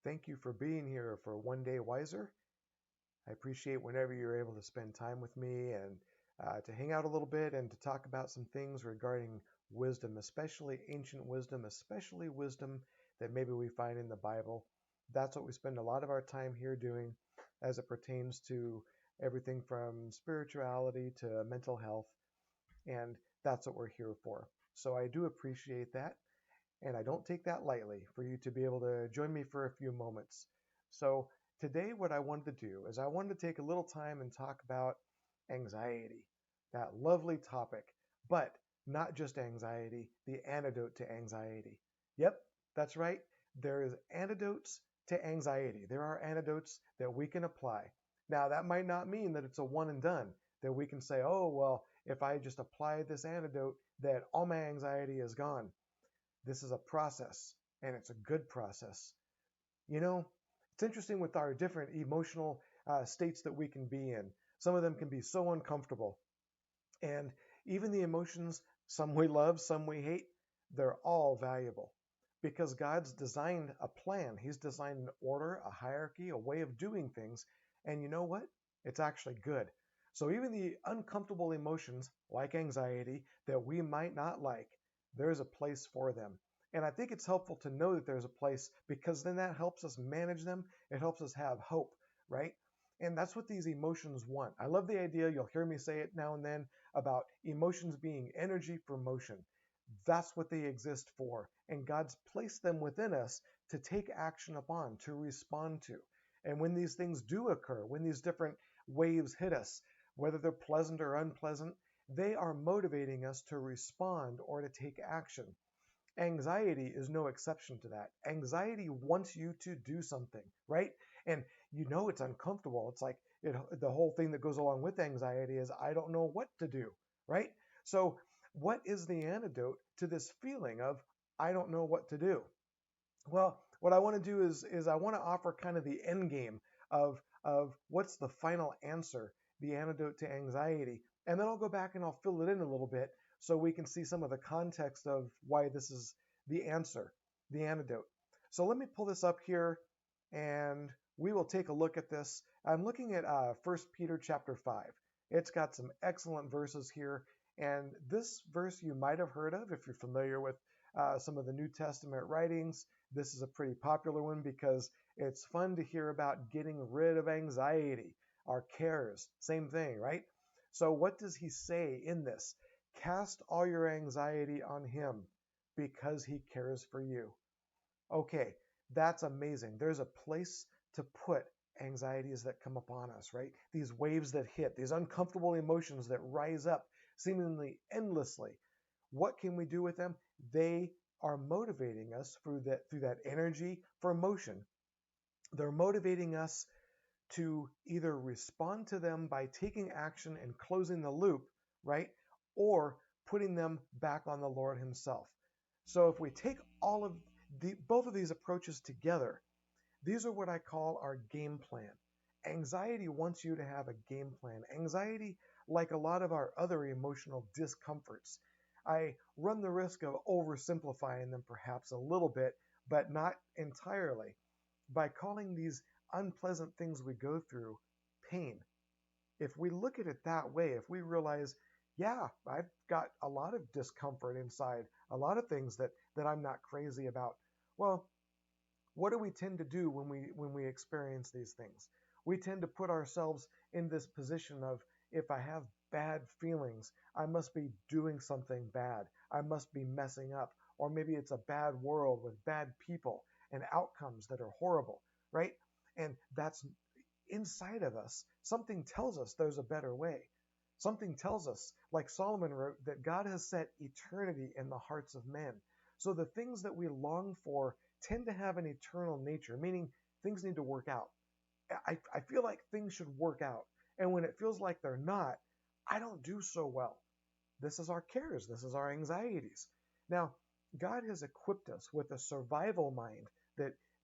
Thank you for being here for One Day Wiser. I appreciate whenever you're able to spend time with me and to hang out a little bit and to talk about some things regarding wisdom, especially ancient wisdom, especially wisdom that maybe we find in the Bible. That's what we spend a lot of our time here doing as it pertains to everything from spirituality to mental health. And that's what we're here for. So I do appreciate that. And I don't take that lightly for you to be able to join me for a few moments. So, today, what I wanted to do is I wanted to take a little time and talk about anxiety, that lovely topic, but not just anxiety, the antidote to anxiety. Yep, that's right. There is antidotes to anxiety. There are antidotes that we can apply. Now, that might not mean that it's a one and done, that we can say, oh, well, if I just apply this antidote, that all my anxiety is gone. This is a process, and it's a good process. You know, it's interesting with our different emotional states that we can be in. Some of them can be so uncomfortable. And even the emotions, some we love, some we hate, they're all valuable because God's designed a plan. He's designed an order, a hierarchy, a way of doing things. And you know what? It's actually good. So even the uncomfortable emotions, like anxiety, that we might not like, there's a place for them. And I think it's helpful to know that there's a place because then that helps us manage them. It helps us have hope, right? And that's what these emotions want. I love the idea, you'll hear me say it now and then, about emotions being energy for motion. That's what they exist for. And God's placed them within us to take action upon, to respond to. And when these things do occur, when these different waves hit us, whether they're pleasant or unpleasant, they are motivating us to respond or to take action. Anxiety is no exception to that. Anxiety wants you to do something, right? And you know it's uncomfortable. It's like the whole thing that goes along with anxiety is I don't know what to do, right? So, what is the antidote to this feeling of I don't know what to do? Well, what I want to do is I want to offer kind of the end game of what's the final answer, the antidote to anxiety, and then I'll go back and I'll fill it in a little bit so we can see some of the context of why this is the answer, the antidote. So let me pull this up here, and we will take a look at this. I'm looking at 1 Peter chapter 5. It's got some excellent verses here, and this verse you might have heard of if you're familiar with some of the New Testament writings. This is a pretty popular one because it's fun to hear about getting rid of anxiety, our cares, same thing, right? So, what does he say in this? Cast all your anxiety on him because he cares for you. Okay, that's amazing. There's a place to put anxieties that come upon us, right? These waves that hit, these uncomfortable emotions that rise up seemingly endlessly. What can we do with them? They are motivating us through that energy for motion. They're motivating us to either respond to them by taking action and closing the loop, right? Or putting them back on the Lord Himself. So if we take all of both of these approaches together, these are what I call our game plan. Anxiety wants you to have a game plan. Anxiety, like a lot of our other emotional discomforts, I run the risk of oversimplifying them perhaps a little bit, but not entirely, by calling these unpleasant things we go through pain. If we look at it that way, if we realize, yeah, I've got a lot of discomfort inside, a lot of things that I'm not crazy about, well, what do we tend to do when we experience these things? We tend to put ourselves in this position of if I have bad feelings, I must be doing something bad. I must be messing up. Or maybe it's a bad world with bad people and outcomes that are horrible, right? And that's inside of us. Something tells us there's a better way. Something tells us, like Solomon wrote, that God has set eternity in the hearts of men. So the things that we long for tend to have an eternal nature, meaning things need to work out. I feel like things should work out. And when it feels like they're not, I don't do so well. This is our cares. This is our anxieties. Now, God has equipped us with a survival mind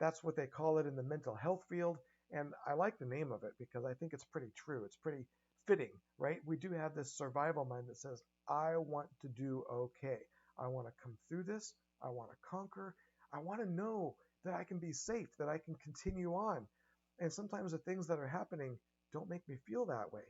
that's what they call it in the mental health field. And I like the name of it because I think it's pretty true. It's pretty fitting, right? We do have this survival mind that says, I want to do okay. I want to come through this. I want to conquer. I want to know that I can be safe, that I can continue on. And sometimes the things that are happening don't make me feel that way.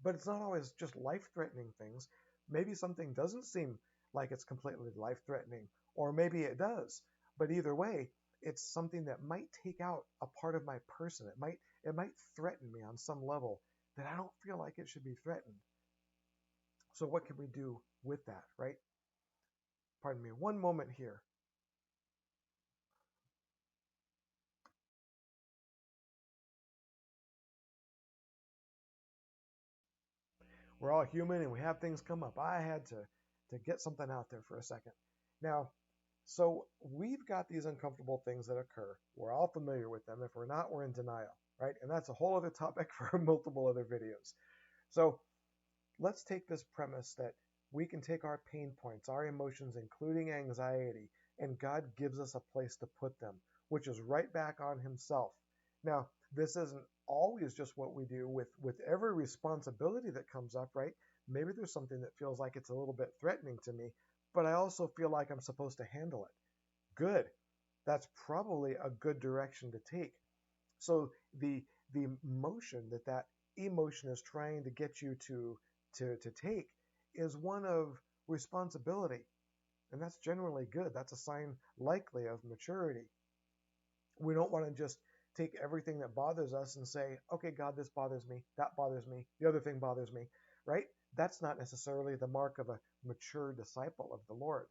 But it's not always just life-threatening things. Maybe something doesn't seem like it's completely life-threatening, or maybe it does. But either way, it's something that might take out a part of my person. It might threaten me on some level that I don't feel like it should be threatened. So what can we do with that, right? Pardon me, one moment here. We're all human and we have things come up. I had to get something out there for a second. Now, so we've got these uncomfortable things that occur. We're all familiar with them. If we're not, we're in denial, right? And that's a whole other topic for multiple other videos. So let's take this premise that we can take our pain points, our emotions, including anxiety, and God gives us a place to put them, which is right back on Himself. Now, this isn't always just what we do with every responsibility that comes up, right? Maybe there's something that feels like it's a little bit threatening to me, but I also feel like I'm supposed to handle it. Good. That's probably a good direction to take. So the motion that emotion is trying to get you to take is one of responsibility. And that's generally good. That's a sign likely of maturity. We don't want to just take everything that bothers us and say, okay, God, this bothers me, that bothers me, the other thing bothers me, right? That's not necessarily the mark of a mature disciple of the Lord.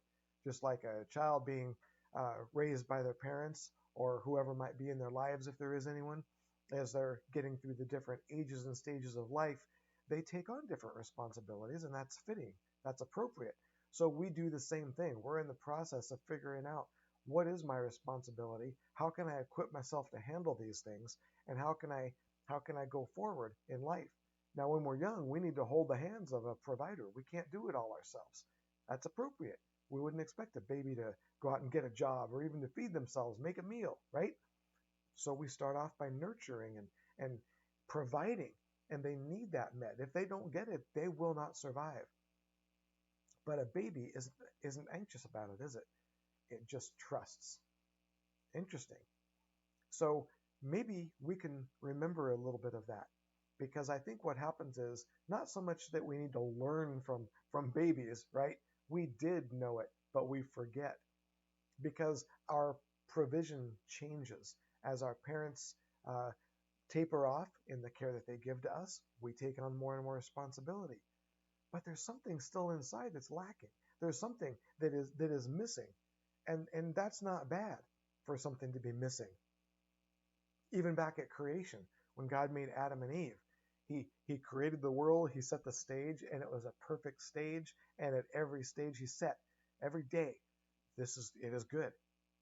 Just like a child being raised by their parents or whoever might be in their lives, if there is anyone, as they're getting through the different ages and stages of life, they take on different responsibilities, and that's fitting. That's appropriate. So we do the same thing. We're in the process of figuring out what is my responsibility, how can I equip myself to handle these things, and how can I go forward in life. Now, when we're young, we need to hold the hands of a provider. We can't do it all ourselves. That's appropriate. We wouldn't expect a baby to go out and get a job or even to feed themselves, make a meal, right? So we start off by nurturing and providing, and they need that met. If they don't get it, they will not survive. But a baby isn't anxious about it, is it? It just trusts. Interesting. So maybe we can remember a little bit of that, because I think what happens is not so much that we need to learn from babies, right? We did know it, but we forget because our provision changes as our parents taper off in the care that they give to us. We take on more and more responsibility, but there's something still inside that's lacking. There's something that is missing, and that's not bad for something to be missing. Even back at creation, when God made Adam and Eve, he created the world, he set the stage, and it was a perfect stage. And at every stage he set, every day, it is good,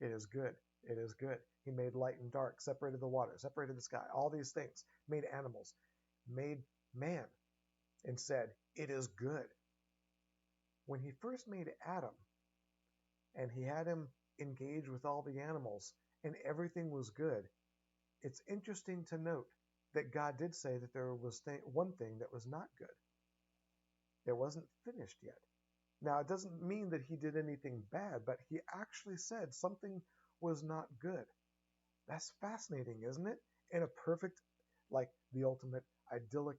it is good, it is good. He made light and dark, separated the water, separated the sky, all these things, made animals, made man, and said, it is good. When he first made Adam and he had him engage with all the animals and everything was good, it's interesting to note that God did say that there was one thing that was not good. It wasn't finished yet. Now, it doesn't mean that he did anything bad, but he actually said something was not good. That's fascinating, isn't it? In a perfect, like the ultimate idyllic,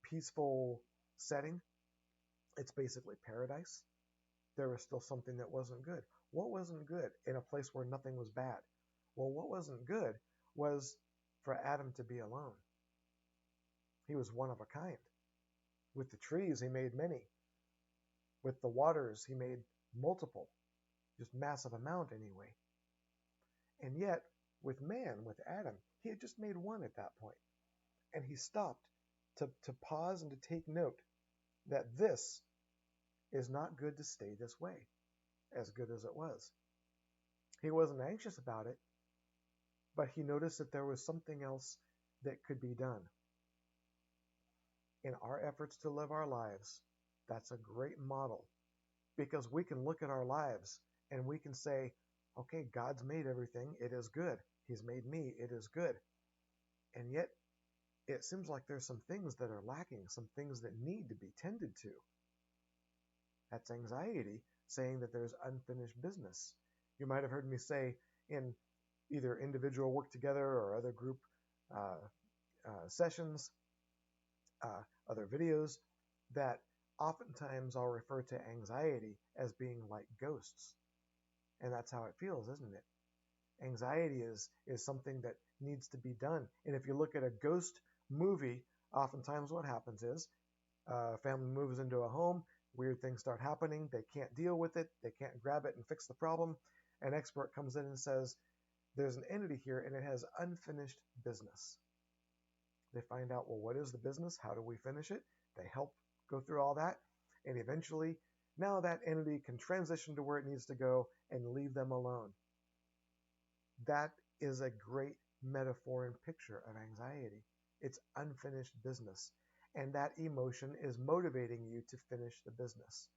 peaceful setting, it's basically paradise. There was still something that wasn't good. What wasn't good in a place where nothing was bad? Well, what wasn't good was for Adam to be alone. He was one of a kind. With the trees, he made many. With the waters, he made multiple. Just massive amount anyway. And yet, with man, with Adam, he had just made one at that point. And he stopped to pause and to take note that this is not good to stay this way, as good as it was. He wasn't anxious about it, but he noticed that there was something else that could be done. In our efforts to live our lives, that's a great model, because we can look at our lives and we can say, okay, God's made everything, it is good. He's made me, it is good. And yet, it seems like there's some things that are lacking, some things that need to be tended to. That's anxiety saying that there's unfinished business. You might have heard me say in either individual work together or other group uh, sessions, other videos, that oftentimes I'll refer to anxiety as being like ghosts. And that's how it feels, isn't it? Anxiety is something that needs to be done. And if you look at a ghost movie, oftentimes what happens is a family moves into a home, weird things start happening, they can't deal with it, they can't grab it and fix the problem. An expert comes in and says, there's an entity here and it has unfinished business. They find out, well, what is the business? How do we finish it? They help go through all that. And eventually, now that entity can transition to where it needs to go and leave them alone. That is a great metaphor and picture of anxiety. It's unfinished business. And that emotion is motivating you to finish the business.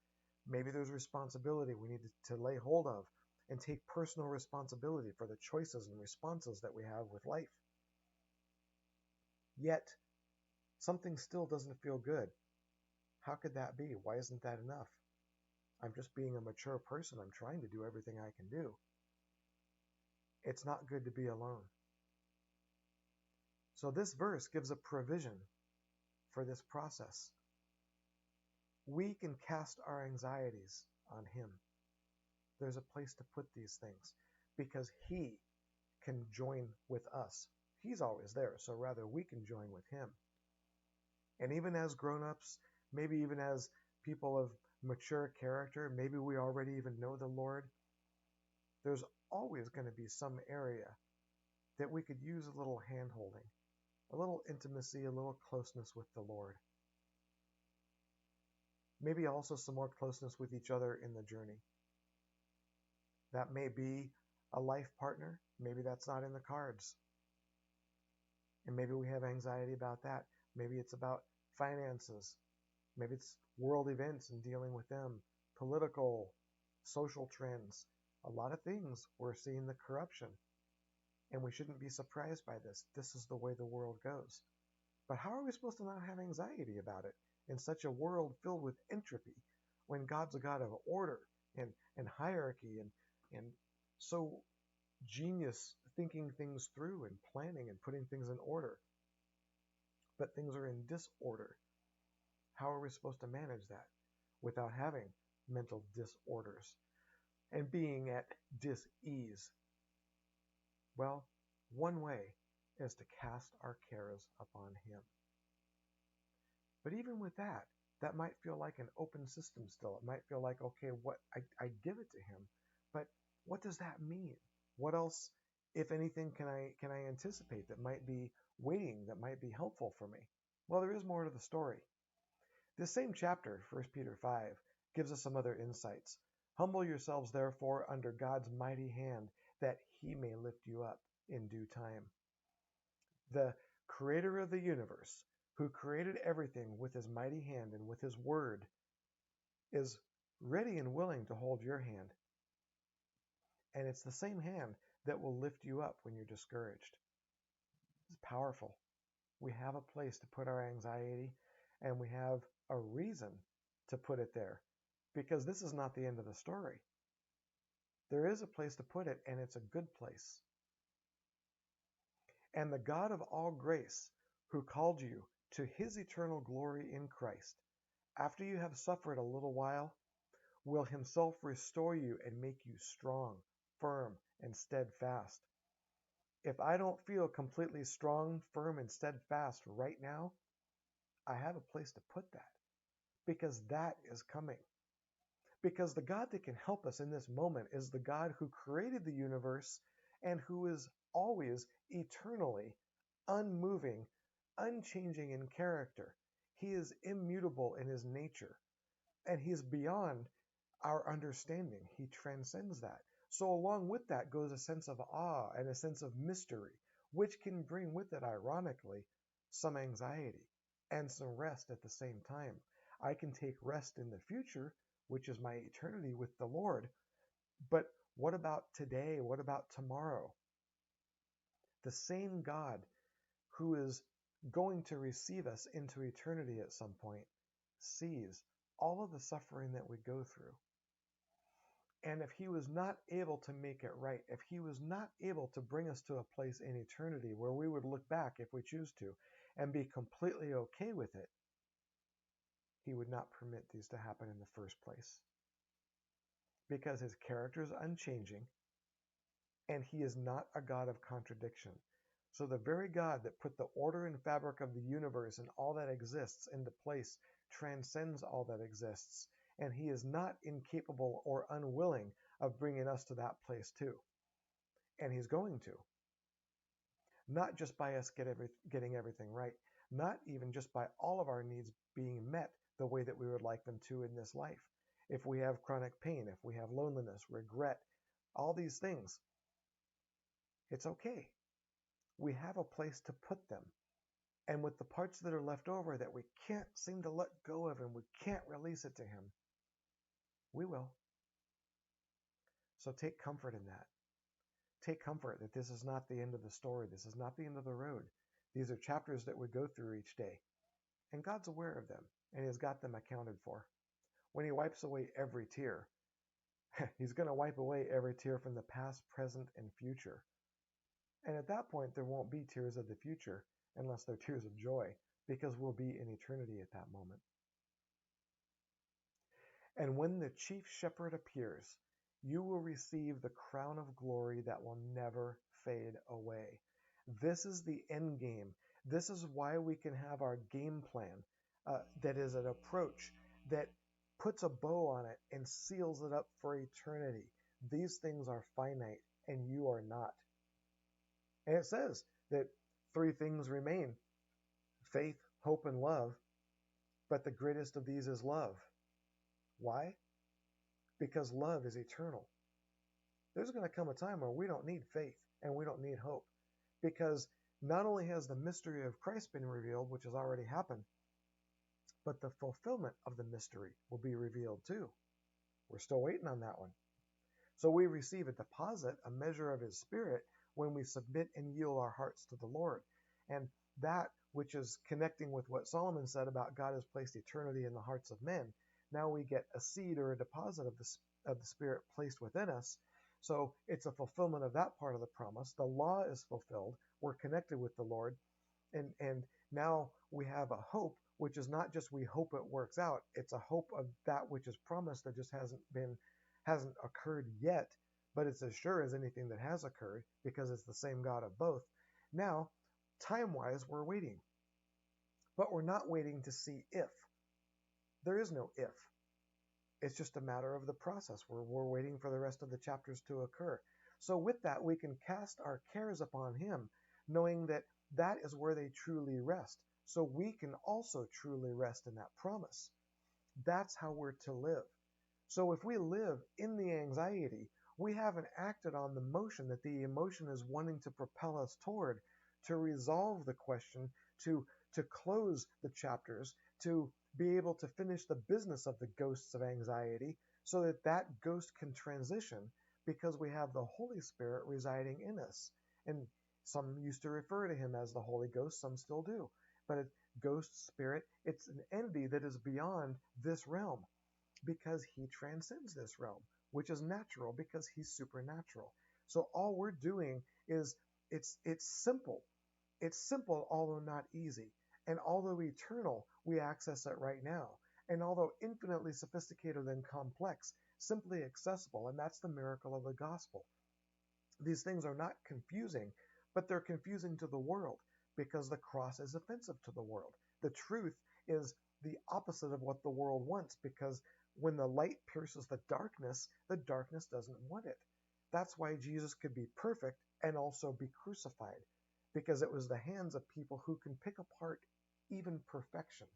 Maybe there's responsibility we need to lay hold of and take personal responsibility for the choices and responses that we have with life. Yet, something still doesn't feel good. How could that be? Why isn't that enough? I'm just being a mature person. I'm trying to do everything I can do. It's not good to be alone. So this verse gives a provision for this process. We can cast our anxieties on him. There's a place to put these things because he can join with us. He's always there, so rather we can join with him. And even as grown-ups, maybe even as people of mature character, maybe we already even know the Lord, there's always going to be some area that we could use a little hand-holding, a little intimacy, a little closeness with the Lord. Maybe also some more closeness with each other in the journey. That may be a life partner. Maybe that's not in the cards. And maybe we have anxiety about that. Maybe it's about finances. Maybe it's world events and dealing with them, political, social trends. A lot of things we're seeing the corruption. And we shouldn't be surprised by this. This is the way the world goes. But how are we supposed to not have anxiety about it in such a world filled with entropy when God's a God of order and hierarchy and so genius thinking things through and planning and putting things in order? But things are in disorder. How are we supposed to manage that without having mental disorders and being at dis-ease? Well, one way is to cast our cares upon him. But even with that, that might feel like an open system still. It might feel like, okay, what I give it to him, but what does that mean? What else, if anything, can I anticipate that might be waiting, that might be helpful for me? Well, there is more to the story. This same chapter, 1 Peter 5, gives us some other insights. Humble yourselves, therefore, under God's mighty hand, that he may lift you up in due time. The creator of the universe, who created everything with his mighty hand and with his word, is ready and willing to hold your hand. And it's the same hand that will lift you up when you're discouraged. It's powerful. We have a place to put our anxiety, and we have a reason to put it there, because this is not the end of the story. There is a place to put it, and it's a good place. And the God of all grace, who called you to his eternal glory in Christ, after you have suffered a little while, will himself restore you and make you strong, firm, and steadfast. If I don't feel completely strong, firm, and steadfast right now, I have a place to put that, because that is coming. Because the God that can help us in this moment is the God who created the universe and who is always eternally unmoving, unchanging in character. He is immutable in his nature, and he is beyond our understanding. He transcends that. So along with that goes a sense of awe and a sense of mystery, which can bring with it, ironically, some anxiety and some rest at the same time. I can take rest in the future, which is my eternity with the Lord. But what about today? What about tomorrow? The same God who is going to receive us into eternity at some point sees all of the suffering that we go through. And if he was not able to make it right, if he was not able to bring us to a place in eternity where we would look back, if we choose to, and be completely okay with it, he would not permit these to happen in the first place. Because his character is unchanging, and he is not a God of contradiction. So the very God that put the order and fabric of the universe and all that exists into place transcends all that exists, and he is not incapable or unwilling of bringing us to that place too. And he's going to. Not just by us getting everything right, not even just by all of our needs being met the way that we would like them to in this life. If we have chronic pain, if we have loneliness, regret, all these things, it's okay. We have a place to put them. And with the parts that are left over that we can't seem to let go of and we can't release it to him, we will. So take comfort in that. Take comfort that this is not the end of the story. This is not the end of the road. These are chapters that we go through each day. And God's aware of them, and he's got them accounted for. When he wipes away every tear, he's going to wipe away every tear from the past, present, and future. And at that point, there won't be tears of the future unless they're tears of joy, because we'll be in eternity at that moment. And when the chief shepherd appears, you will receive the crown of glory that will never fade away. This is the end game. This is why we can have our game plan that is an approach that puts a bow on it and seals it up for eternity. These things are finite, and you are not. And it says that 3 things remain: faith, hope, and love. But the greatest of these is love. Why? Because love is eternal. There's going to come a time where we don't need faith and we don't need hope. Because not only has the mystery of Christ been revealed, which has already happened, but the fulfillment of the mystery will be revealed too. We're still waiting on that one. So we receive a deposit, a measure of his Spirit, when we submit and yield our hearts to the Lord. And that which is connecting with what Solomon said about God has placed eternity in the hearts of men, now we get a seed or a deposit of the Spirit placed within us. So it's a fulfillment of that part of the promise. The law is fulfilled. We're connected with the Lord. And now we have a hope, which is not just we hope it works out. It's a hope of that which is promised that just hasn't occurred yet, but it's as sure as anything that has occurred, because it's the same God of both. Now, time-wise, we're waiting. But we're not waiting to see if. There is no if. It's just a matter of the process. We're waiting for the rest of the chapters to occur. So with that, we can cast our cares upon him, knowing that that is where they truly rest. So we can also truly rest in that promise. That's how we're to live. So if we live in the anxiety, we haven't acted on the motion that the emotion is wanting to propel us toward, to resolve the question, to close the chapters, to be able to finish the business of the ghosts of anxiety, so that that ghost can transition, because we have the Holy Spirit residing in us. And some used to refer to him as the Holy Ghost, some still do. But a ghost spirit, it's an entity that is beyond this realm, because he transcends this realm, which is natural because he's supernatural. So all we're doing is, it's simple. It's simple, although not easy. And although eternal, we access it right now. And although infinitely sophisticated and complex, simply accessible. And that's the miracle of the gospel. These things are not confusing, but they're confusing to the world, because the cross is offensive to the world. The truth is the opposite of what the world wants, because when the light pierces the darkness doesn't want it. That's why Jesus could be perfect and also be crucified, because it was the hands of people who can pick apart even perfection,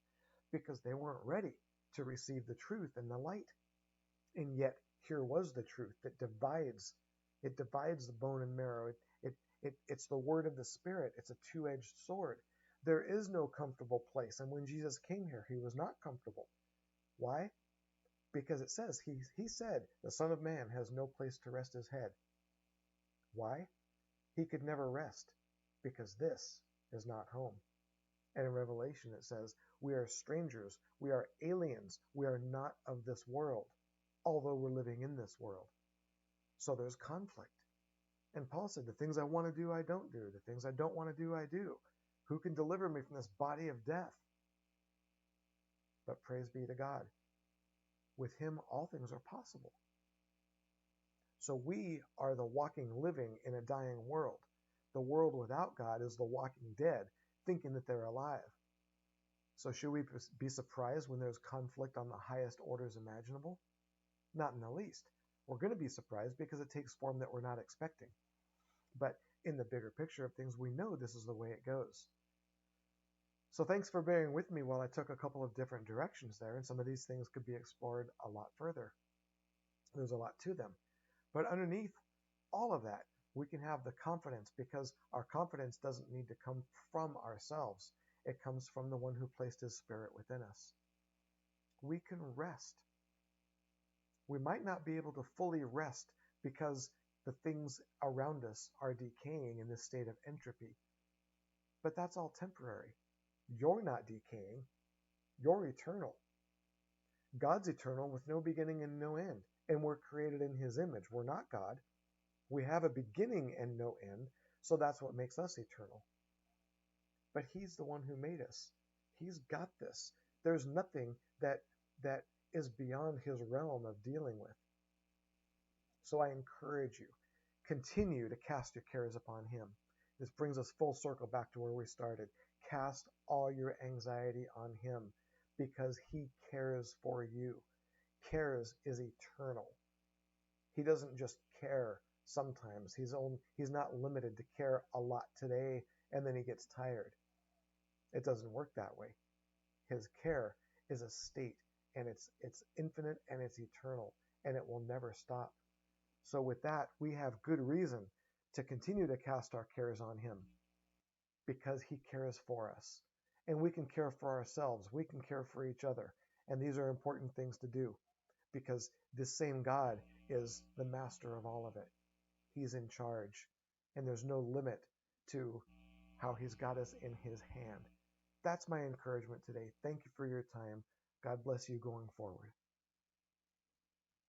because they weren't ready to receive the truth and the light. And yet here was the truth that divides. It divides the bone and marrow. It's the word of the Spirit. It's a two-edged sword. There is no comfortable place. And when Jesus came here, he was not comfortable. Why? Because it says, he said, the Son of Man has no place to rest his head. Why? He could never rest, because this is not home. And in Revelation it says, we are strangers, we are aliens, we are not of this world. although we're living in this world. So there's conflict. And Paul said, the things I want to do, I don't do. The things I don't want to do, I do. Who can deliver me from this body of death? But praise be to God. With him, all things are possible. So we are the walking living in a dying world. The world without God is the walking dead, thinking that they're alive. So should we be surprised when there's conflict on the highest orders imaginable? Not in the least. We're going to be surprised because it takes form that we're not expecting. But in the bigger picture of things, we know this is the way it goes. So thanks for bearing with me while I took a couple of different directions there, and some of these things could be explored a lot further. There's a lot to them. But underneath all of that, we can have the confidence, because our confidence doesn't need to come from ourselves. It comes from the one who placed his Spirit within us. We can rest. We might not be able to fully rest because the things around us are decaying in this state of entropy. But that's all temporary. You're not decaying. You're eternal. God's eternal with no beginning and no end. And we're created in his image. We're not God. We have a beginning and no end, so that's what makes us eternal. But he's the one who made us. He's got this. There's nothing that is beyond his realm of dealing with. So I encourage you, continue to cast your cares upon him. This brings us full circle back to where we started. Cast all your anxiety on him because he cares for you. Cares is eternal. He doesn't just care sometimes. He's not limited to care a lot today and then he gets tired. It doesn't work that way. His care is a state, and it's infinite and it's eternal, and it will never stop. So with that, we have good reason to continue to cast our cares on him because he cares for us. And we can care for ourselves. We can care for each other. And these are important things to do because this same God is the master of all of it. He's in charge, and there's no limit to how he's got us in his hand. That's my encouragement today. Thank you for your time. God bless you going forward.